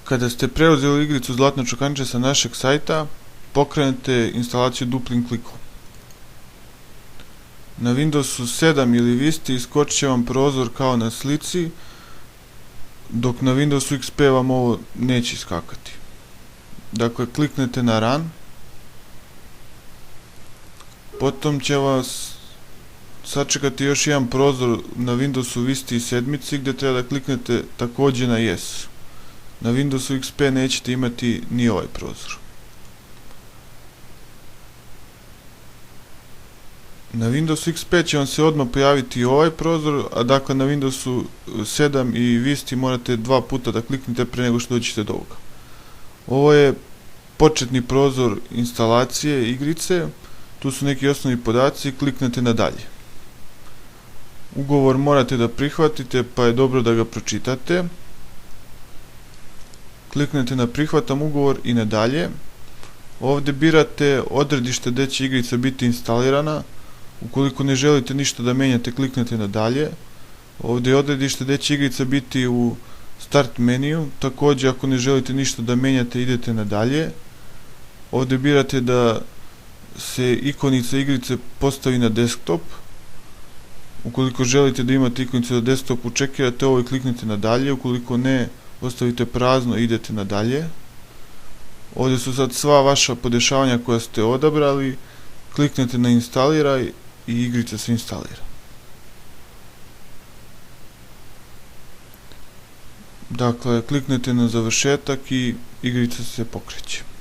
Kada ste preuzeli igricu Zlatno čokanče sa našeg sajta, pokrenete instalaciju duplim klikom. Na Windowsu 7 ili Vista iskočit će vam prozor kao na slici, dok na Windowsu XP vam ovo neće iskakati. Dakle, kliknete na Run, potom će vas sačekati još jedan prozor na Windowsu Vista 7 gdje treba da kliknete također na Yes. Na Windowsu XP nećete imati ni ovaj prozor. Na Windowsu XP će vam se odmah pojaviti i ovaj prozor, a dakle na Windowsu 7 i Vista morate 2 puta da kliknete pre nego što dođete do ovoga. Ovo je početni prozor instalacije igrice, tu su neki osnovni podaci, kliknete na dalje. Ugovor morate da prihvatite, pa je dobro da ga pročitate. Kliknete na prihvatam ugovor i na dalje. Ovdje birate odredište gdje će igrica biti instalirana. Ukoliko ne želite ništa da menjate, kliknete na dalje. Ovdje je odredište gdje će igrica biti u start meniju. Također, ako ne želite ništa da menjate, idete na dalje. Ovdje birate da se ikonica igrice postavi na desktop. Ukoliko želite da imate ikonicu na desktopu, čekirate ovo i kliknete na dalje. Ukoliko ne, ostavite prazno i idete na dalje. Ovdje su sad sva vaša podešavanja koja ste odabrali. Kliknete na instaliraj i igrica se instalira. Dakle, kliknete na završetak i igrica se pokreće.